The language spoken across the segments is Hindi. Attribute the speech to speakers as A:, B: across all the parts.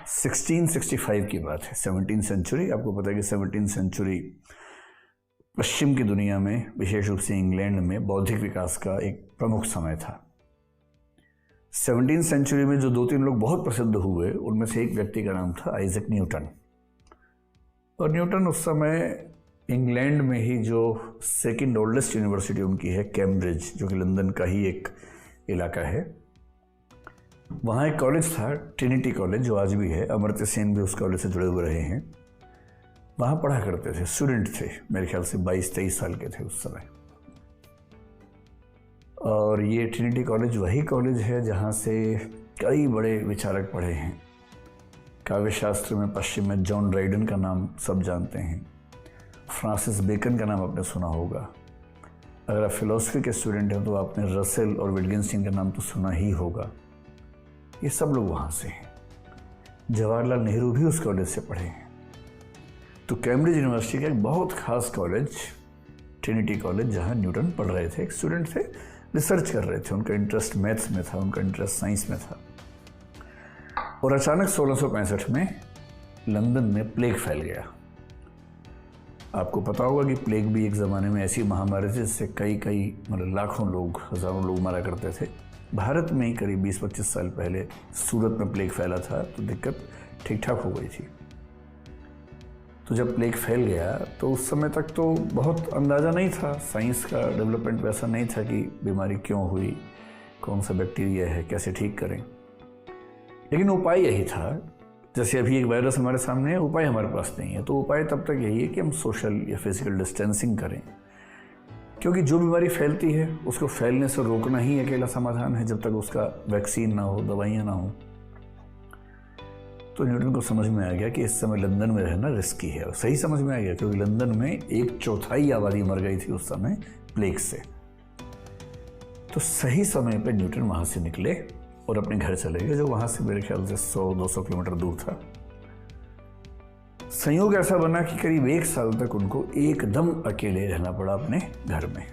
A: 1665 की बात है, 17th सेंचुरी। आपको पता है कि 17th सेंचुरी पश्चिम की दुनिया में, विशेष रूप से इंग्लैंड में बौद्धिक विकास का एक प्रमुख समय था। 17th सेंचुरी में जो 2-3 लोग बहुत प्रसिद्ध हुए, उनमें से एक व्यक्ति का नाम था आइजैक न्यूटन। और न्यूटन उस समय इंग्लैंड में ही जो सेकंड ओल्डेस्ट यूनिवर्सिटी उनकी है, कैम्ब्रिज, जो कि लंदन का ही एक इलाका है, वहाँ एक कॉलेज था, ट्रिनिटी कॉलेज, जो आज भी है। अमर्त्य सेन भी उस कॉलेज से जुड़े हुए रहे हैं। वहाँ पढ़ा करते थे, स्टूडेंट थे, मेरे ख्याल से 22-23 साल के थे उस समय। और ये ट्रिनिटी कॉलेज वही कॉलेज है जहाँ से कई बड़े विचारक पढ़े हैं। काव्यशास्त्र में पश्चिम में जॉन ड्राइडन का नाम सब जानते हैं। फ्रांसिस बेकन का नाम आपने सुना होगा। अगर आप फिलोसफी के स्टूडेंट हैं तो आपने रसेल और विटगेंस्टाइन का नाम तो सुना ही होगा। ये सब लोग वहाँ से हैं। जवाहरलाल नेहरू भी उस कॉलेज से पढ़े हैं। तो कैम्ब्रिज यूनिवर्सिटी का एक बहुत खास कॉलेज, ट्रिनिटी कॉलेज, जहाँ न्यूटन पढ़ रहे थे, एक स्टूडेंट थे, रिसर्च कर रहे थे। उनका इंटरेस्ट मैथ्स में था, उनका इंटरेस्ट साइंस में था। और अचानक 1665 में लंदन में प्लेग फैल गया। आपको पता होगा कि प्लेग भी एक ज़माने में ऐसी महामारी थी जिससे कई मतलब लाखों लोग, हज़ारों लोग मरा करते थे। भारत में ही करीब 20-25 साल पहले सूरत में प्लेग फैला था, तो दिक्कत ठीक ठाक हो गई थी। तो जब प्लेग फैल गया तो उस समय तक तो बहुत अंदाज़ा नहीं था, साइंस का डेवलपमेंट वैसा नहीं था कि बीमारी क्यों हुई, कौन सा बैक्टीरिया है, कैसे ठीक करें। लेकिन उपाय यही था, जैसे अभी एक वायरस हमारे सामने है, उपाय हमारे पास नहीं है। तो उपाय तब तक यही है कि हम सोशल या फिजिकल डिस्टेंसिंग करें, क्योंकि जो बीमारी फैलती है उसको फैलने से रोकना ही अकेला समाधान है, जब तक उसका वैक्सीन ना हो, दवाइयाँ ना हो। तो न्यूटन को समझ में आ गया कि इस समय लंदन में रहना रिस्की है। और सही समझ में आ गया, क्योंकि लंदन में 1/4 आबादी मर गई थी उस समय प्लेग से। तो सही समय पर न्यूटन वहाँ से निकले और अपने घर चले गए, जो वहाँ से मेरे ख्याल से 100-200 किलोमीटर दूर था। संयोग ऐसा बना कि करीब 1 साल तक उनको एकदम अकेले रहना पड़ा अपने घर में।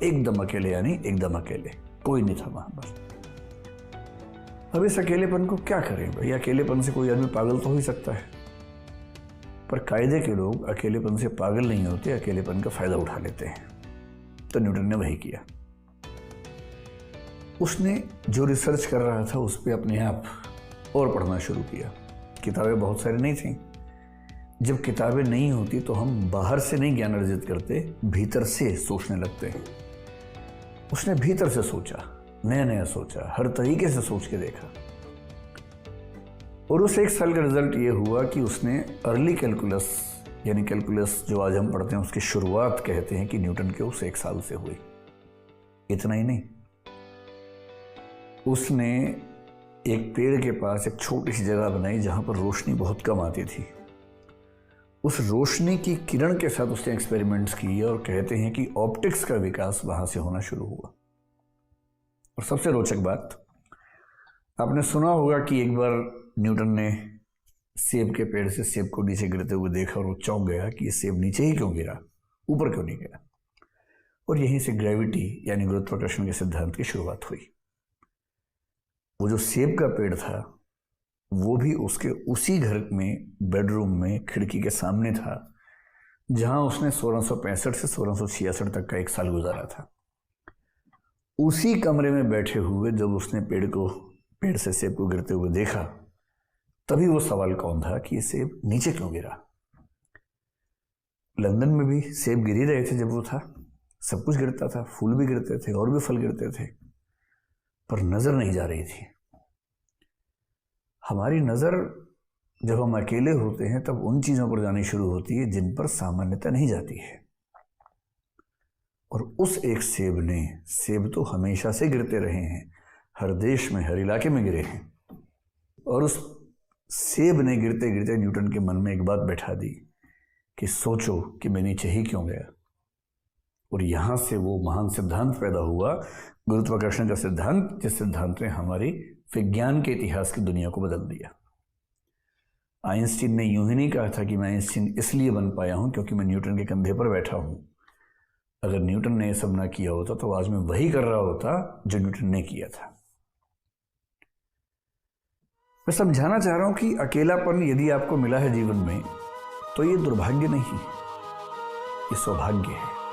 A: एकदम अकेले, यानी एकदम अकेले, कोई नहीं था वहाँ पर। अब इस अकेलेपन को क्या करें भाई? अकेलेपन से कोई आदमी पागल तो हो ही सकता है, पर कायदे के लोग अकेलेपन से पागल नहीं होते, अकेलेपन का फायदा उठा लेते हैं। तो न्यूटन ने वही किया। उसने जो रिसर्च कर रहा था उस पर अपने आप और पढ़ना शुरू किया। किताबें बहुत सारी नहीं थीं। जब किताबें नहीं होती तो हम बाहर से नहीं ज्ञान अर्जित करते, भीतर से सोचने लगते हैं। उसने भीतर से सोचा, नया नया सोचा, हर तरीके से सोच के देखा। और उस 1 साल का रिजल्ट ये हुआ कि उसने अर्ली कैलकुलस, यानी कैलकुलस जो आज हम पढ़ते हैं, उसकी शुरुआत कहते हैं कि न्यूटन के उस 1 साल से हुई। इतना ही नहीं, उसने एक पेड़ के पास एक छोटी सी जगह बनाई जहां पर रोशनी बहुत कम आती थी। उस रोशनी की किरण के साथ उसने एक्सपेरिमेंट्स किए और कहते हैं कि ऑप्टिक्स का विकास वहां से होना शुरू हुआ। और सबसे रोचक बात, आपने सुना होगा कि एक बार न्यूटन ने सेब के पेड़ से सेब को नीचे गिरते हुए देखा और वो चौंक गया कि ये सेब नीचे ही क्यों गिरा, ऊपर क्यों नहीं गिरा। और यहीं से ग्रेविटी यानी गुरुत्वाकर्षण के सिद्धांत की शुरुआत हुई। वो जो सेब का पेड़ था वो भी उसके उसी घर में, बेडरूम में, खिड़की के सामने था, जहां उसने 1665 से 1666 तक का 1 साल गुजारा था। उसी कमरे में बैठे हुए जब उसने पेड़ से सेब को गिरते हुए देखा, तभी वो सवाल कौन था कि ये सेब नीचे क्यों गिरा। लंदन में भी सेब गिर ही रहे थे जब वो था, सब कुछ गिरता था, फूल भी गिरते थे और भी फल गिरते थे, पर नजर नहीं जा रही थी। हमारी नजर जब हम अकेले होते हैं तब उन चीजों पर जानी शुरू होती है जिन पर सामान्यता नहीं जाती है। और उस एक सेब ने, सेब तो हमेशा से गिरते रहे हैं, हर देश में, हर इलाके में गिरे हैं, और उस सेब ने गिरते गिरते न्यूटन के मन में एक बात बैठा दी कि सोचो कि मैं नीचे ही क्यों गया। और यहां से वो महान सिद्धांत पैदा हुआ, गुरुत्वाकर्षण का सिद्धांत, जिस सिद्धांत ने हमारी विज्ञान के इतिहास की दुनिया को बदल दिया। आइंस्टीन ने यूं ही नहीं कहा था कि मैं आइंस्टीन इसलिए बन पाया हूं क्योंकि मैं न्यूटन के कंधे पर बैठा हूं। अगर न्यूटन ने यह सब ना किया होता तो आज मैं वही कर रहा होता जो न्यूटन ने किया था। मैं समझाना चाह रहा हूं कि अकेलापन यदि आपको मिला है जीवन में तो ये दुर्भाग्य नहीं है, ये सौभाग्य है।